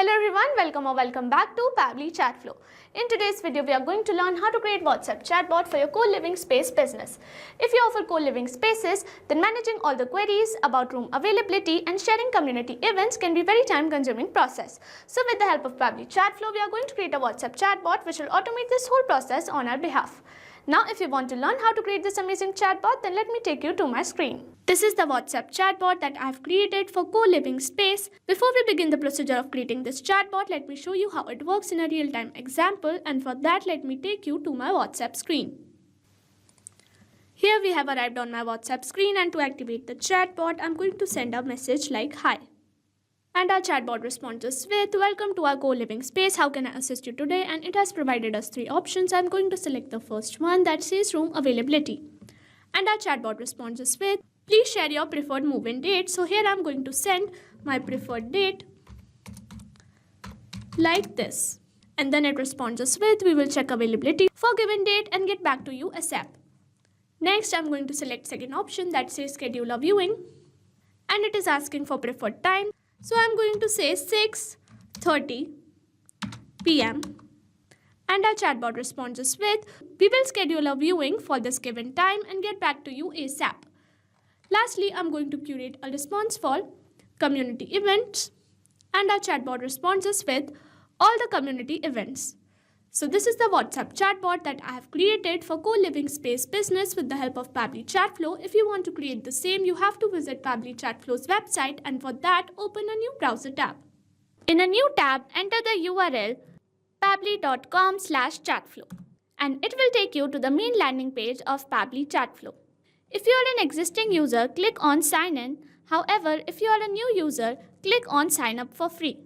Hello everyone, welcome or welcome back to Pabbly Chatflow. In today's video, we are going to learn how to create WhatsApp chatbot for your co-living space business. If you offer co-living spaces, then managing all the queries about room availability and sharing community events can be a very time-consuming process. So with the help of Pabbly Chatflow, we are going to create a WhatsApp chatbot which will automate this whole process on our behalf. Now, if you want to learn how to create this amazing chatbot, then let me take you to my screen. This is the WhatsApp chatbot that I have created for co-living space. Before we begin the procedure of creating this chatbot, let me show you how it works in a real-time example, and for that, let me take you to my WhatsApp screen. Here we have arrived on my WhatsApp screen, and to activate the chatbot, I'm going to send a message like hi. And our chatbot responds us with, welcome to our co-living space, how can I assist you today? And it has provided us 3 options. I'm going to select the first one that says room availability. And our chatbot responds us with, please share your preferred move-in date. So here I'm going to send my preferred date like this. And then it responds us with, we will check availability for given date and get back to you ASAP. Next, I'm going to select second option that says schedule a viewing. And it is asking for preferred time. So I'm going to say 6:30 p.m. and our chatbot responds us with, we will schedule a viewing for this given time and get back to you ASAP. Lastly, I'm going to curate a response for community events and our chatbot responds us with all the community events. So this is the WhatsApp chatbot that I have created for co-living space business with the help of Pabbly Chatflow. If you want to create the same, you have to visit Pabbly Chatflow's website, and for that, open a new browser tab. In a new tab, enter the URL pabbly.com/chatflow and it will take you to the main landing page of Pabbly Chatflow. If you are an existing user, click on sign in. However, if you are a new user, click on sign up for free.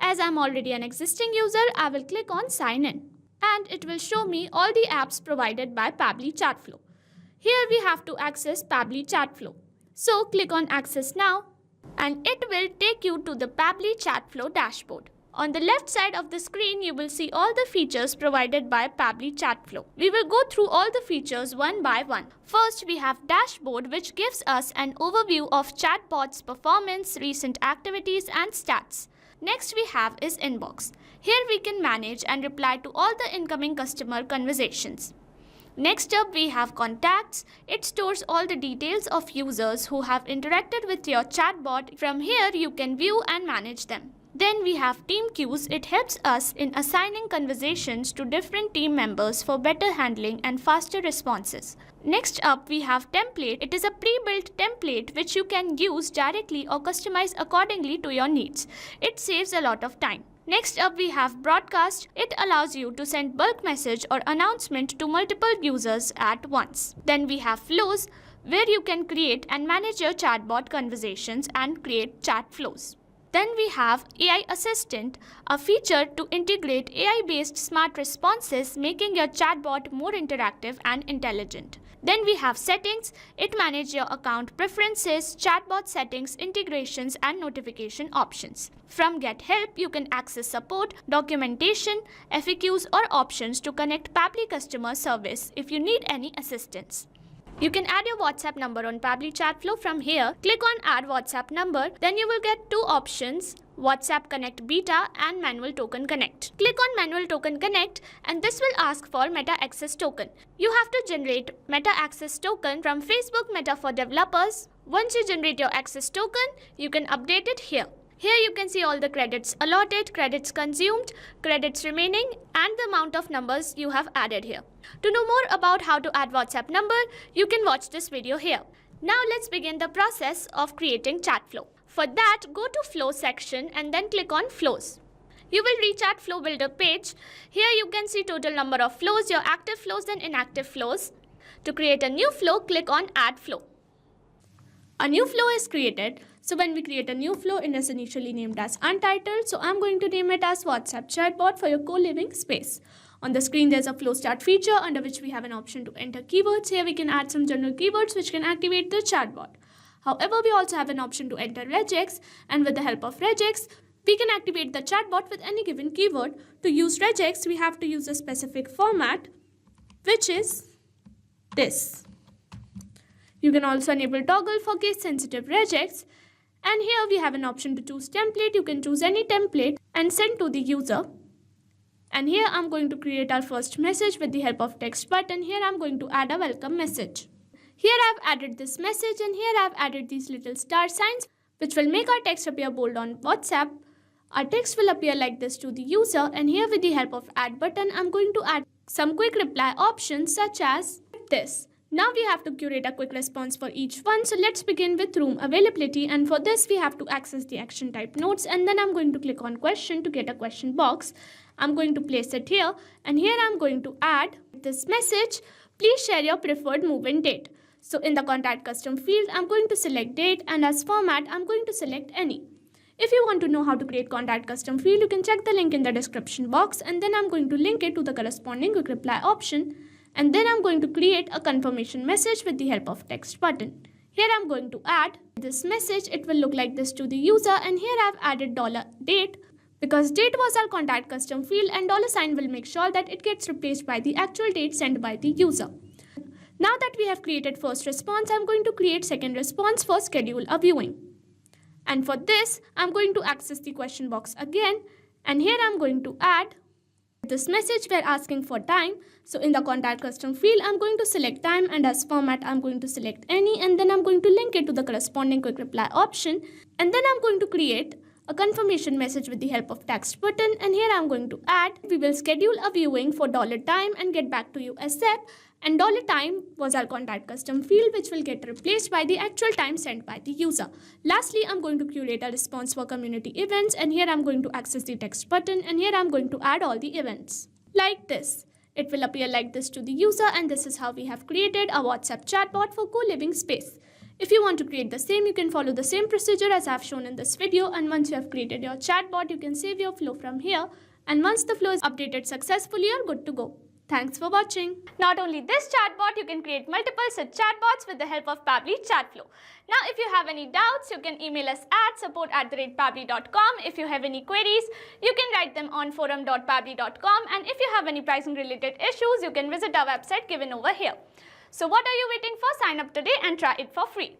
As I'm already an existing user, I will click on sign in and it will show me all the apps provided by Pabbly Chatflow. Here we have to access Pabbly Chatflow. So click on access now and it will take you to the Pabbly Chatflow dashboard. On the left side of the screen, you will see all the features provided by Pabbly Chatflow. We will go through all the features one by one. First, we have dashboard, which gives us an overview of chatbot's performance, recent activities and stats. Next we have is inbox. Here we can manage and reply to all the incoming customer conversations. Next up we have contacts. It stores all the details of users who have interacted with your chatbot. From here you can view and manage them. Then we have team queues. It helps us in assigning conversations to different team members for better handling and faster responses. Next up we have template. It is a pre-built template which you can use directly or customize accordingly to your needs. It saves a lot of time. Next up we have broadcast. It allows you to send bulk message or announcement to multiple users at once. Then we have flows, where you can create and manage your chatbot conversations and create chat flows. Then we have AI Assistant, a feature to integrate AI-based smart responses, making your chatbot more interactive and intelligent. Then we have settings. It manages your account preferences, chatbot settings, integrations and notification options. From Get Help, you can access support, documentation, FAQs or options to connect Pabbly customer service if you need any assistance. You can add your WhatsApp number on Pabbly Chatflow. From here, click on Add WhatsApp Number. Then you will get 2 options, WhatsApp Connect Beta and Manual Token Connect. Click on Manual Token Connect and this will ask for Meta Access Token. You have to generate Meta Access Token from Facebook Meta for developers. Once you generate your access token, you can update it here. Here you can see all the credits allotted, credits consumed, credits remaining and the amount of numbers you have added here. To know more about how to add WhatsApp number, you can watch this video here. Now let's begin the process of creating Chatflow. For that, go to Flow section and then click on Flows. You will reach at Flow Builder page. Here you can see total number of flows, your active flows and inactive flows. To create a new flow, click on Add Flow. A new flow is created. So when we create a new flow, it is initially named as Untitled. So I'm going to name it as WhatsApp Chatbot for your co-living space. On the screen, there's a flow start feature under which we have an option to enter keywords. Here we can add some general keywords which can activate the chatbot. However, we also have an option to enter regex, and with the help of regex, we can activate the chatbot with any given keyword. To use regex, we have to use a specific format, which is this. You can also enable toggle for case sensitive regex. And here we have an option to choose template. You can choose any template and send to the user. And here I'm going to create our first message with the help of text button. Here I'm going to add a welcome message. Here I've added this message, and here I've added these little star signs which will make our text appear bold on WhatsApp. Our text will appear like this to the user, and here with the help of add button I'm going to add some quick reply options such as this. Now we have to curate a quick response for each one. So let's begin with room availability, and for this we have to access the action type notes, and then I'm going to click on question to get a question box. I'm going to place it here, and here I'm going to add this message. Please share your preferred move-in date. So in the contact custom field I'm going to select date, and as format I'm going to select any. If you want to know how to create contact custom field, you can check the link in the description box, and then I'm going to link it to the corresponding quick reply option. And then I'm going to create a confirmation message with the help of text button. Here I'm going to add this message. It will look like this to the user, and here I've added $date because date was our contact custom field, and $sign will make sure that it gets replaced by the actual date sent by the user. Now that we have created first response, I'm going to create second response for schedule a viewing. And for this, I'm going to access the question box again, and here I'm going to add this message. We're asking for time. So in the contact custom field, I'm going to select time, and as format, I'm going to select any, and then I'm going to link it to the corresponding quick reply option. And then I'm going to create a confirmation message with the help of text button, and here I'm going to add, we will schedule a viewing for $time and get back to you ASAP. And $time was our contact custom field, which will get replaced by the actual time sent by the user. Lastly, I'm going to curate a response for community events, and here I'm going to access the text button, and here I'm going to add all the events. Like this. It will appear like this to the user, and this is how we have created a WhatsApp chatbot for co-living space. If you want to create the same, you can follow the same procedure as I've shown in this video, and once you have created your chatbot, you can save your flow from here, and once the flow is updated successfully, you're good to go. Thanks for watching. Not only this chatbot, you can create multiple such chatbots with the help of Pabbly Chatflow. Now, if you have any doubts, you can email us at support@pabbly.com. If you have any queries, you can write them on forum.pabbly.com. And if you have any pricing related issues, you can visit our website given over here. So what are you waiting for? Sign up today and try it for free.